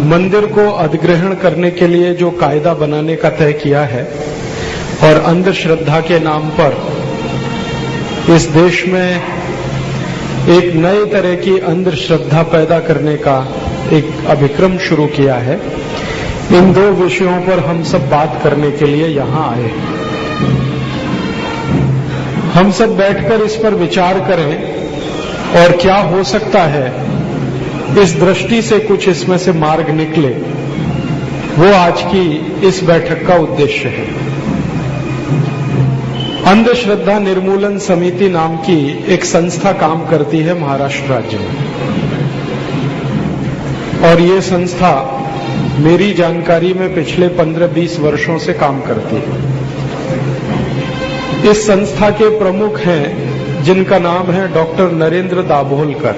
मंदिर को अधिग्रहण करने के लिए जो कायदा बनाने का तय किया है और अंधश्रद्धा के नाम पर इस देश में एक नए तरह की अंधश्रद्धा पैदा करने का एक अभिक्रम शुरू किया है, इन दो विषयों पर हम सब बात करने के लिए यहाँ आए। हम सब बैठकर इस पर विचार करें और क्या हो सकता है इस दृष्टि से कुछ इसमें से मार्ग निकले, वो आज की इस बैठक का उद्देश्य है। अंधश्रद्धा निर्मूलन समिति नाम की एक संस्था काम करती है महाराष्ट्र राज्य में, और ये संस्था मेरी जानकारी में पिछले 15-20 वर्षों से काम करती है। इस संस्था के प्रमुख हैं जिनका नाम है डॉक्टर नरेंद्र दाभोलकर,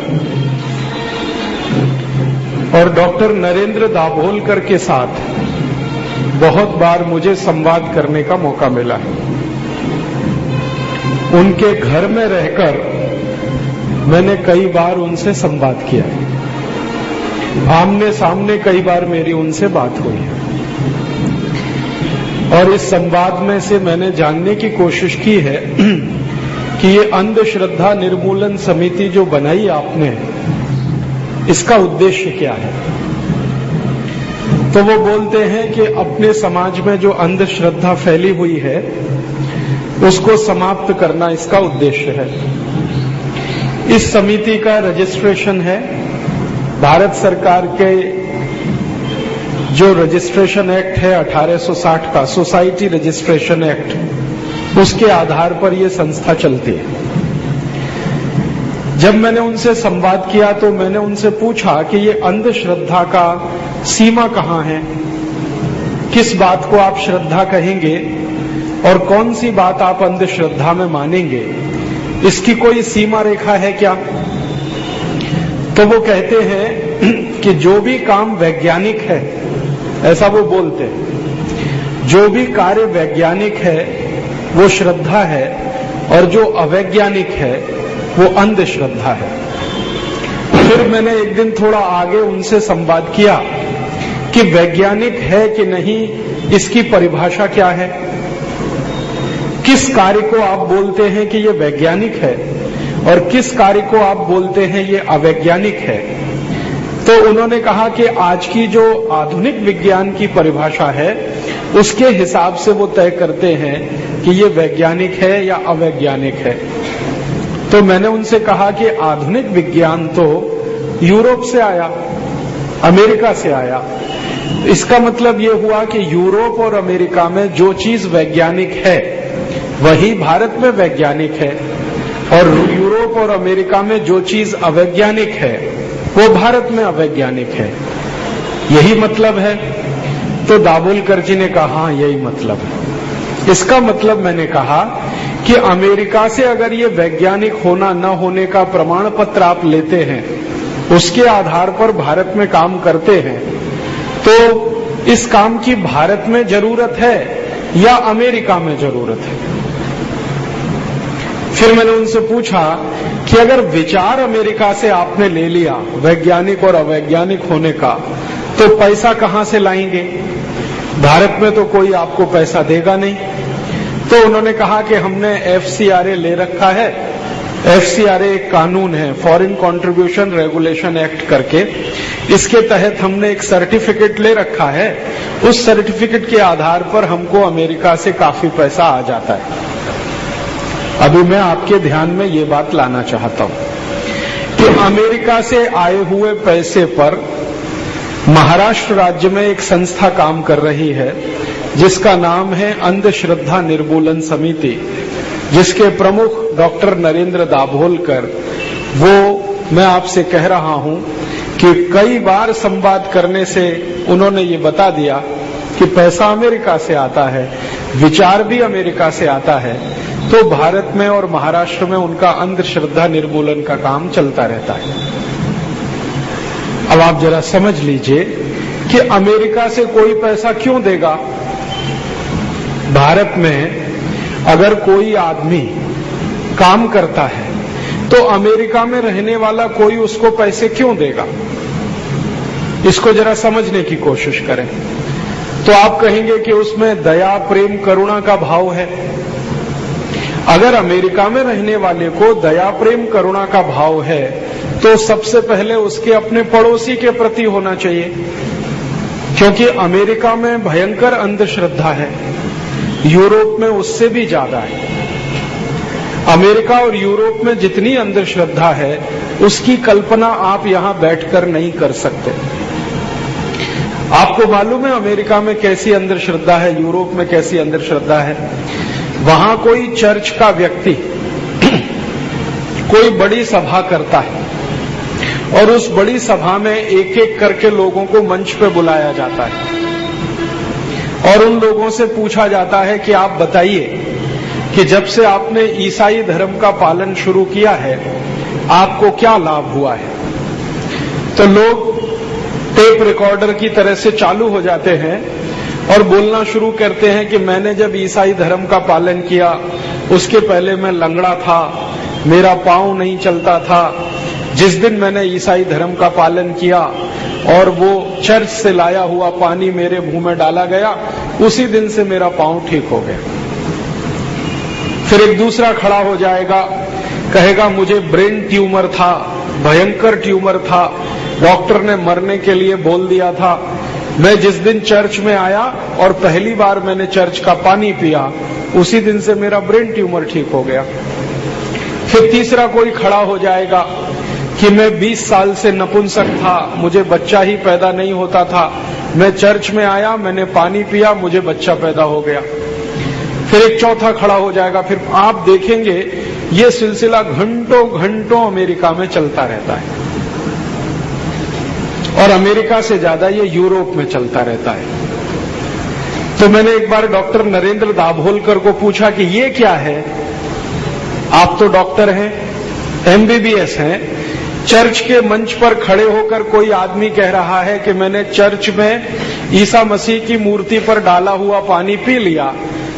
और डॉक्टर नरेंद्र दाभोलकर के साथ बहुत बार मुझे संवाद करने का मौका मिला है। उनके घर में रहकर मैंने कई बार उनसे संवाद किया है, आमने सामने कई बार मेरी उनसे बात हुई है, और इस संवाद में से मैंने जानने की कोशिश की है कि ये अंधश्रद्धा निर्मूलन समिति जो बनाई आपने, इसका उद्देश्य क्या है। तो वो बोलते हैं कि अपने समाज में जो अंधश्रद्धा फैली हुई है उसको समाप्त करना इसका उद्देश्य है। इस समिति का रजिस्ट्रेशन है भारत सरकार के जो रजिस्ट्रेशन एक्ट है 1860 का, सोसाइटी रजिस्ट्रेशन एक्ट, उसके आधार पर यह संस्था चलती है। जब मैंने उनसे संवाद किया तो मैंने उनसे पूछा कि ये अंधश्रद्धा का सीमा कहाँ है, किस बात को आप श्रद्धा कहेंगे और कौन सी बात आप अंधश्रद्धा में मानेंगे, इसकी कोई सीमा रेखा है क्या। तो वो कहते हैं कि जो भी काम वैज्ञानिक है, ऐसा वो बोलते हैं, जो भी कार्य वैज्ञानिक है वो श्रद्धा है, और जो अवैज्ञानिक है वो अंधश्रद्धा है। फिर मैंने एक दिन थोड़ा आगे उनसे संवाद किया कि वैज्ञानिक है कि नहीं, इसकी परिभाषा क्या है, किस कार्य को आप बोलते हैं कि ये वैज्ञानिक है और किस कार्य को आप बोलते हैं ये अवैज्ञानिक है। तो उन्होंने कहा कि आज की जो आधुनिक विज्ञान की परिभाषा है उसके हिसाब से वो तय करते हैं कि ये वैज्ञानिक है या अवैज्ञानिक है। तो मैंने उनसे कहा कि आधुनिक विज्ञान तो यूरोप से आया, अमेरिका से आया, इसका मतलब ये हुआ कि यूरोप और अमेरिका में जो चीज वैज्ञानिक है वही भारत में वैज्ञानिक है, और यूरोप और अमेरिका में जो चीज अवैज्ञानिक है वो भारत में अवैज्ञानिक है। यही मतलब है। तो दाभोलकर जी ने कहा हाँ यही मतलब है। इसका मतलब मैंने कहा कि अमेरिका से अगर ये वैज्ञानिक होना न होने का प्रमाण पत्र आप लेते हैं, उसके आधार पर भारत में काम करते हैं, तो इस काम की भारत में जरूरत है या अमेरिका में जरूरत है। फिर मैंने उनसे पूछा कि अगर विचार अमेरिका से आपने ले लिया वैज्ञानिक और अवैज्ञानिक होने का, तो पैसा कहां से लाएंगे, भारत में तो कोई आपको पैसा देगा नहीं। तो उन्होंने कहा कि हमने FCRA ले रखा है। FCRA एक कानून है, फॉरेन कंट्रीब्यूशन रेगुलेशन एक्ट करके, इसके तहत हमने एक सर्टिफिकेट ले रखा है। उस सर्टिफिकेट के आधार पर हमको अमेरिका से काफी पैसा आ जाता है। अभी मैं आपके ध्यान में ये बात लाना चाहता हूं कि अमेरिका से आए हुए पैसे पर महाराष्ट्र राज्य में एक संस्था काम कर रही है जिसका नाम है अंधश्रद्धा निर्मूलन समिति, जिसके प्रमुख डॉक्टर नरेंद्र दाभोलकर, वो मैं आपसे कह रहा हूं कि कई बार संवाद करने से उन्होंने ये बता दिया कि पैसा अमेरिका से आता है, विचार भी अमेरिका से आता है, तो भारत में और महाराष्ट्र में उनका अंधश्रद्धा निर्मूलन का काम चलता रहता है। अब आप जरा समझ लीजिए कि अमेरिका से कोई पैसा क्यों देगा। भारत में अगर कोई आदमी काम करता है तो अमेरिका में रहने वाला कोई उसको पैसे क्यों देगा। इसको जरा समझने की कोशिश करें तो आप कहेंगे कि उसमें दया, प्रेम, करुणा का भाव है। अगर अमेरिका में रहने वाले को दया, प्रेम, करुणा का भाव है तो सबसे पहले उसके अपने पड़ोसी के प्रति होना चाहिए, क्योंकि अमेरिका में भयंकर अंधश्रद्धा है, यूरोप में उससे भी ज्यादा है। अमेरिका और यूरोप में जितनी अंधश्रद्धा है उसकी कल्पना आप यहां बैठकर नहीं कर सकते। आपको मालूम है अमेरिका में कैसी अंधश्रद्धा है, यूरोप में कैसी अंधश्रद्धा है। वहां कोई चर्च का व्यक्ति कोई बड़ी सभा करता है और उस बड़ी सभा में एक एक करके लोगों को मंच पे बुलाया जाता है और उन लोगों से पूछा जाता है कि आप बताइए कि जब से आपने ईसाई धर्म का पालन शुरू किया है आपको क्या लाभ हुआ है। तो लोग टेप रिकॉर्डर की तरह से चालू हो जाते हैं और बोलना शुरू करते हैं कि मैंने जब ईसाई धर्म का पालन किया उसके पहले मैं लंगड़ा था, मेरा पांव नहीं चलता था। जिस दिन मैंने ईसाई धर्म का पालन किया और वो चर्च से लाया हुआ पानी मेरे मुंह में डाला गया, उसी दिन से मेरा पांव ठीक हो गया। फिर एक दूसरा खड़ा हो जाएगा, कहेगा मुझे ब्रेन ट्यूमर था, भयंकर ट्यूमर था, डॉक्टर ने मरने के लिए बोल दिया था। मैं जिस दिन चर्च में आया और पहली बार मैंने चर्च का पानी पिया, उसी दिन से मेरा ब्रेन ट्यूमर ठीक हो गया। फिर तीसरा कोई खड़ा हो जाएगा कि मैं 20 साल से नपुंसक था, मुझे बच्चा ही पैदा नहीं होता था, मैं चर्च में आया, मैंने पानी पिया, मुझे बच्चा पैदा हो गया। फिर एक चौथा खड़ा हो जाएगा। फिर आप देखेंगे ये सिलसिला घंटों घंटों अमेरिका में चलता रहता है और अमेरिका से ज्यादा ये यूरोप में चलता रहता है। तो मैंने एक बार डॉक्टर नरेंद्र दाभोलकर को पूछा कि ये क्या है, आप तो डॉक्टर हैं, एमबीबीएस हैं, चर्च के मंच पर खड़े होकर कोई आदमी कह रहा है कि मैंने चर्च में ईसा मसीह की मूर्ति पर डाला हुआ पानी पी लिया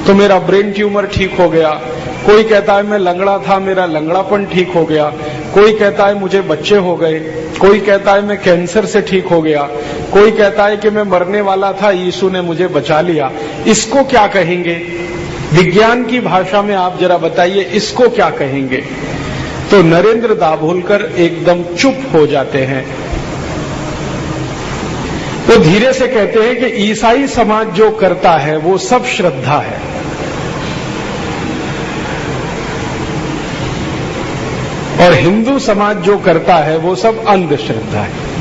तो मेरा ब्रेन ट्यूमर ठीक हो गया। कोई कहता है मैं लंगड़ा था, मेरा लंगड़ापन ठीक हो गया। कोई कहता है मुझे बच्चे हो गए। कोई कहता है मैं कैंसर से ठीक हो गया। कोई कहता है कि मैं मरने वाला था, यीशु ने मुझे बचा लिया। इसको क्या कहेंगे? विज्ञान की भाषा में आप जरा बताइए इसको क्या कहेंगे? तो नरेंद्र दाभोलकर एकदम चुप हो जाते हैं। वो धीरे से कहते हैं कि ईसाई समाज जो करता है वो सब श्रद्धा है और हिंदू समाज जो करता है वो सब अंधश्रद्धा है।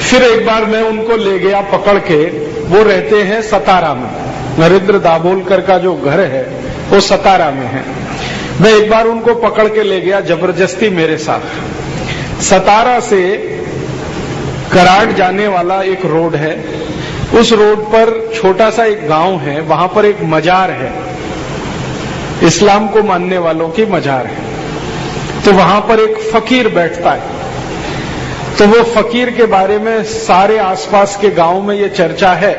फिर एक बार मैं उनको ले गया पकड़ के, वो रहते हैं सतारा में, नरेंद्र दाभोलकर का जो घर है वो सतारा में है। मैं एक बार उनको पकड़ के ले गया जबरदस्ती मेरे साथ। सतारा से कराड़ जाने वाला एक रोड है, उस रोड पर छोटा सा एक गांव है, वहां पर एक मजार है, इस्लाम को मानने वालों की मजार है। तो वहां पर एक फकीर बैठता है। तो वो फकीर के बारे में सारे आसपास के गांव में ये चर्चा है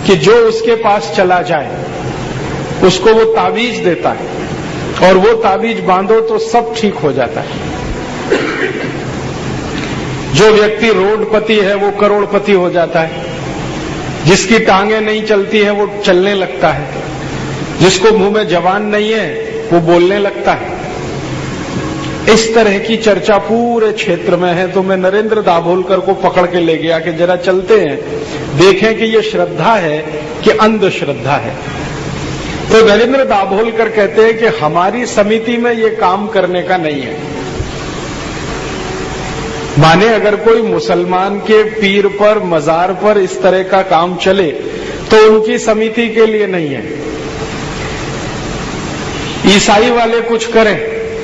कि जो उसके पास चला जाए उसको वो ताबीज देता है और वो ताबीज बांधो तो सब ठीक हो जाता है। जो व्यक्ति रोडपति है वो करोड़पति हो जाता है, जिसकी टांगें नहीं चलती है वो चलने लगता है, जिसको मुंह में जबान नहीं है वो बोलने लगता है। इस तरह की चर्चा पूरे क्षेत्र में है। तो मैं नरेंद्र दाभोलकर को पकड़ के ले गया कि जरा चलते हैं, देखें कि ये श्रद्धा है कि अंधश्रद्धा है। तो नरेंद्र दाभोलकर कहते हैं कि हमारी समिति में ये काम करने का नहीं है। माने अगर कोई मुसलमान के पीर पर, मजार पर इस तरह का काम चले तो उनकी समिति के लिए नहीं है। ईसाई वाले कुछ करें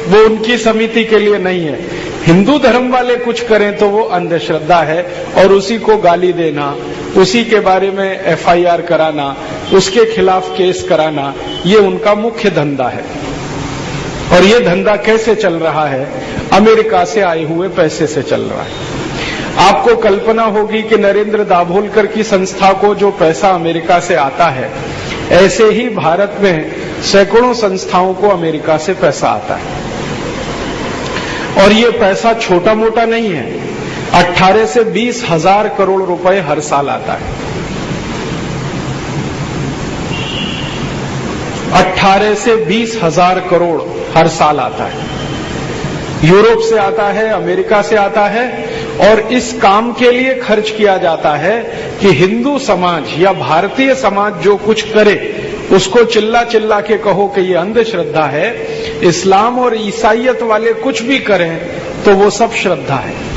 वो उनकी समिति के लिए नहीं है। हिंदू धर्म वाले कुछ करें तो वो अंधश्रद्धा है और उसी को गाली देना, उसी के बारे में एफआईआर कराना, उसके खिलाफ केस कराना, ये उनका मुख्य धंधा है। और ये धंधा कैसे चल रहा है? अमेरिका से आए हुए पैसे से चल रहा है। आपको कल्पना होगी कि नरेंद्र दाभोलकर की संस्था को जो पैसा अमेरिका से आता है, ऐसे ही भारत में सैकड़ों संस्थाओं को अमेरिका से पैसा आता है। और ये पैसा छोटा मोटा नहीं है। 18 से 20 हजार करोड़ रुपए हर साल आता है। 18 से 20 हजार करोड़ हर साल आता है। यूरोप से आता है, अमेरिका से आता है, और इस काम के लिए खर्च किया जाता है कि हिंदू समाज या भारतीय समाज जो कुछ करे उसको चिल्ला चिल्ला के कहो कि ये अंधश्रद्धा है। इस्लाम और ईसाइयत वाले कुछ भी करें तो वो सब श्रद्धा है।